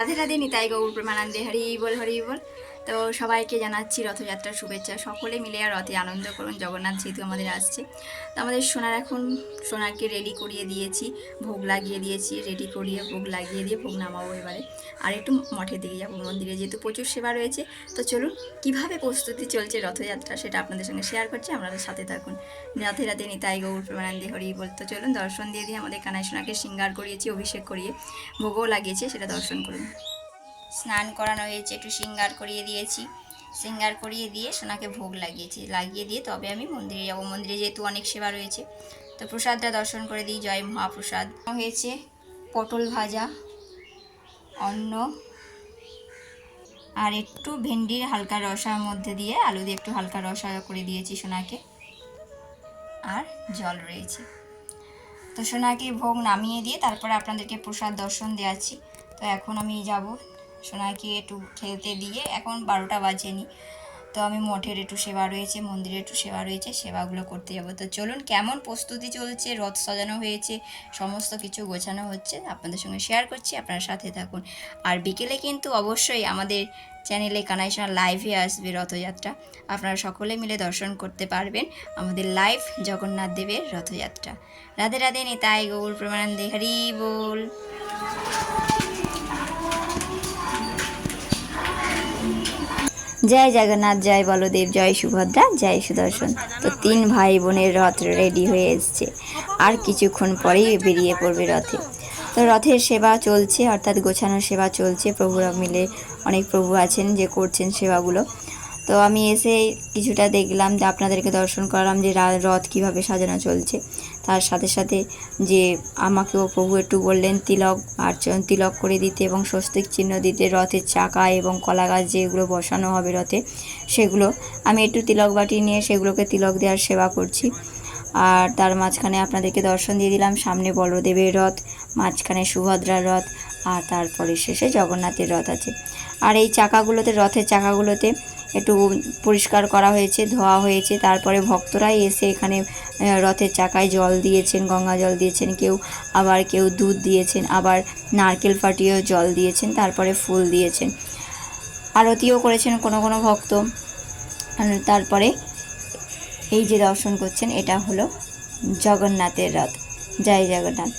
রাধে রাধে নিতাই গৌর প্রেমানন্দে হরি বল। তো সবাইকে জানাচ্ছি রথযাত্রার শুভেচ্ছা। সকলে মিলে আর রথে আনন্দ করুন। জগন্নাথ যেহেতু আমাদের আসছে, তো আমাদের সোনাকে রেডি করিয়ে দিয়েছি, ভোগ লাগিয়ে দিয়েছি, রেডি করিয়ে ভোগ লাগিয়ে দিয়ে ভোগ নামাবো এবারে। আর একটু মঠের দিকে যাবো, মন্দিরে যেহেতু প্রচুর সেবা রয়েছে। তো চলুন কীভাবে প্রস্তুতি চলছে রথযাত্রা সেটা আপনাদের সঙ্গে শেয়ার করছি, আপনাদের সাথে থাকুন। রাধে রাধে নিতাই গৌর প্রেমানন্দে হরি বল। তো চলুন দর্শন দিয়ে আমাদের কানাই সোনাকে শৃঙ্গার করিয়েছি, অভিষেক করিয়ে ভোগও লাগিয়েছে, সেটা দর্শন করুন। স্নান করানো হয়েছে, একটু শৃঙ্গার করিয়ে দিয়েছি, শৃঙ্গার করিয়ে দিয়ে সোনাকে ভোগ লাগিয়ে দিয়ে তবে আমি মন্দিরে যাবো। মন্দিরে যেহেতু অনেক সেবা রয়েছে, তো প্রসাদটা দর্শন করে দিই। জয় মহাপ্রসাদ হয়েছে, পটল ভাজা, অন্ন আর একটু ভেন্ডির হালকা রসার মধ্যে দিয়ে আলু দিয়ে একটু হালকা রসা করে দিয়েছি সোনাকে, আর জল রয়েছে। তো সোনাকে ভোগ নামিয়ে দিয়ে তারপরে আপনাদেরকে প্রসাদ দর্শন দেওয়াচ্ছি। তো এখন আমি যাব সোনাকে একটু খেলতে দিয়ে, এখন 12টা বাজেনি। তো আমি মঠের একটু সেবা রয়েছে, মন্দিরের একটু সেবা রয়েছে, সেবাগুলো করতে যাব। তো চলুন কেমন প্রস্তুতি চলছে, রথ সাজানো হয়েছে, সমস্ত কিছু গোছানো হচ্ছে, আপনাদের সঙ্গে শেয়ার করছি, আপনারা সাথে থাকুন। আর বিকেলে কিন্তু অবশ্যই আমাদের চ্যানেলে কানাই সোনা লাইভে আসবে রথযাত্রা, আপনারা সকলে মিলে দর্শন করতে পারবেন আমাদের লাইভ জগন্নাথ দেবের রথযাত্রা। রাধে রাধে নিতাই গৌর প্রেমানন্দে হরি বল। জয় জগন্নাথ, জয় বলদেব, জয় সুভদ্রা, জয় সুদর্শন। তো 3 ভাই বোনের রথ রেডি হয়ে এসছে, আর কিছুক্ষণ পরেই বেরিয়ে পড়বে রথে। তো রথের সেবা চলছে, অর্থাৎ গোছানোর সেবা চলছে। প্রভুরা মিলে অনেক প্রভু আছেন যে করছেন সেবাগুলো। তো আমি এসে কিছুটা দেখলাম, যে আপনাদেরকে দর্শন করালাম যে রথ কীভাবে সাজানো চলছে। তার সাথে সাথে যে আমাকেও প্রভু একটু বললেন তিলক করে দিতে এবং স্বস্তিক চিহ্ন দিতে রথের চাকা এবং কলা গাছ যেগুলো বসানো হবে রথে, সেগুলো আমি একটু তিলক বাটি নিয়ে সেগুলোকে তিলক দেওয়ার সেবা করছি। আর তার মাঝখানে আপনাদেরকে দর্শন দিয়ে দিলাম, সামনে বলদেবের রথ, মাঝখানে সুভদ্রার রথ, আর তারপরে শেষে জগন্নাথের রথ আছে। আর এই রথের চাকাগুলোতে একটু পরিষ্কার করা হয়েছে, ধোয়া হয়েছে। তারপরে ভক্তরাই এসে এখানে রথের চাকায় জল দিয়েছেন, গঙ্গা জল দিয়েছেন, কেউ দুধ দিয়েছেন, আবার নারকেল ফাটিয়েও জল দিয়েছেন, তারপরে ফুল দিয়েছেন, আরতিও করেছেন কোনো ভক্ত। তারপরে এই যে দর্শন করছেন, এটা হলো জগন্নাথের রথ। জয় জগন্নাথ।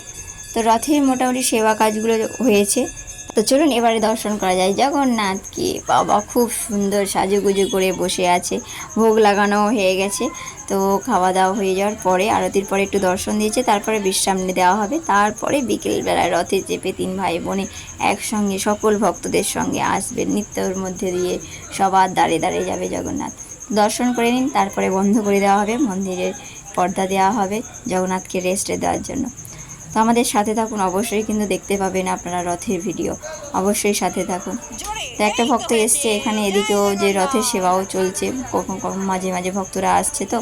তো রথের মোটামুটি সেবা কাজগুলো হয়েছে। তো চলুন এবারে দর্শন করা যায় জগন্নাথকে। বাবা খুব সুন্দর সাজুগুজু করে বসে আছে, ভোগ লাগানো হয়ে গেছে। তো খাওয়া দাওয়া হয়ে যাওয়ার পরে, আরতির পরে একটু দর্শন দিয়েছে, তারপরে বিশ্রাম দেওয়া হবে। তারপরে বিকেলবেলায় রথে চেপে 3 ভাই বোনে একসঙ্গে সকল ভক্তদের সঙ্গে আসবে, নৃত্যর মধ্যে দিয়ে সবার দ্বারে দ্বারে যাবে জগন্নাথ। দর্শন করে নিন, তারপরে বন্ধ করে দেওয়া হবে, মন্দিরের পর্দা দেওয়া হবে জগন্নাথকে রেস্টে দেওয়ার জন্য। তো আমাদের সাথে থাকুন, অবশ্যই কিন্তু দেখতে পাবেন আপনারা রথের ভিডিও, অবশ্যই সাথে থাকুন। তো একটা ভক্ত এসছে এখানে, এদিকেও যে রথের সেবাও চলছে, কখন মাঝে মাঝে ভক্তরা আসছে, তো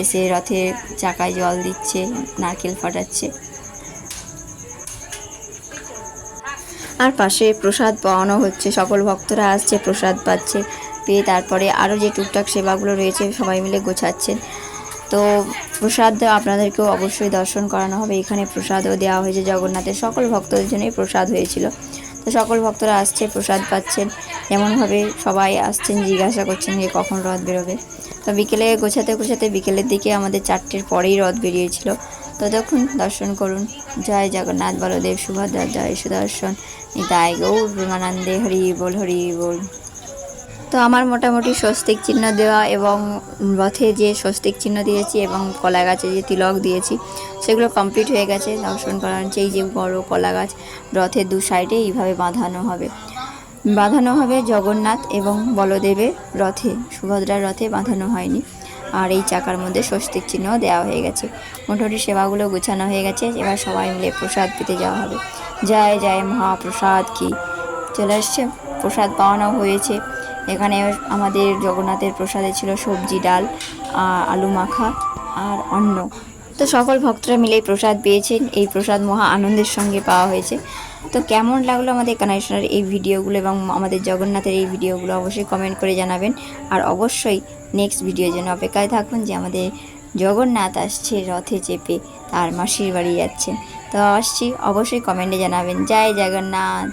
এসে রথের চাকায় জল দিচ্ছে, নারকেল ফাটাচ্ছে। আর পাশে প্রসাদ পাওয়ানো হচ্ছে, সকল ভক্তরা আসছে, প্রসাদ পাচ্ছে, পেয়ে তারপরে আরও যে টুকটাক সেবাগুলো রয়েছে সবাই মিলে গোছাচ্ছেন। তো প্রসাদ আপনাদেরকেও অবশ্যই দর্শন করানো হবে। এখানে প্রসাদও দেওয়া হয়েছে জগন্নাথের সকল ভক্তদের জন্যই প্রসাদ হয়েছিল। তো সকল ভক্তরা আসছে, প্রসাদ পাচ্ছেন, এমনভাবে সবাই আসছেন, জিজ্ঞাসা করছেন যে কখন রথ বেরোবে। তো বিকেলে গোছাতে বিকেলের দিকে আমাদের 4টের পরেই রথ বেরিয়েছিল। ততক্ষণ দর্শন করুন। জয় জগন্নাথ, বলদেব, সুভদ্রা, জয় সুদর্শন, নিতাই গৌর প্রেমানন্দে হরি বল হরি বল। তো আমার মোটামুটি স্বস্তিক চিহ্ন দেওয়া এবং রথে যে স্বস্তিক চিহ্ন দিয়েছি এবং কলা গাছে যে তিলক দিয়েছি সেগুলো কমপ্লিট হয়ে গেছে। দর্শন করার এই যে বড় কলা গাছ রথের 2 সাইডে এইভাবে বাঁধানো হবে জগন্নাথ এবং বলদেবের রথে, সুভদ্রার রথে বাঁধানো হয়নি। আর এই চাকার মধ্যে স্বস্তিক চিহ্ন দেওয়া হয়ে গেছে। মোটামুটি সেবাগুলো গোছানো হয়ে গেছে, এবার সবাই মিলে প্রসাদ পেতে যাওয়া হবে। জয় জয় মহাপ্রসাদ কি। চলে আসছে, প্রসাদ পাওয়ানো হয়েছে। এখানে আমাদের জগন্নাথের প্রসাদে ছিল সবজি, ডাল, আলু মাখা আর অন্ন। তো সকল ভক্তরা মিলে প্রসাদ পেয়েছেন, এই প্রসাদ মহা আনন্দের সঙ্গে পাওয়া হয়েছে। তো কেমন লাগলো আমাদের কানাই সোনার এই ভিডিওগুলো এবং আমাদের জগন্নাথের এই ভিডিওগুলো অবশ্যই কমেন্ট করে জানাবেন। আর অবশ্যই নেক্সট ভিডিওর জন্য অপেক্ষায় থাকুন, যে আমাদের জগন্নাথ আসছে রথে চেপে, তার মাসির বাড়ি যাচ্ছেন। তো আসছি, অবশ্যই কমেন্টে জানাবেন। জয় জগন্নাথ।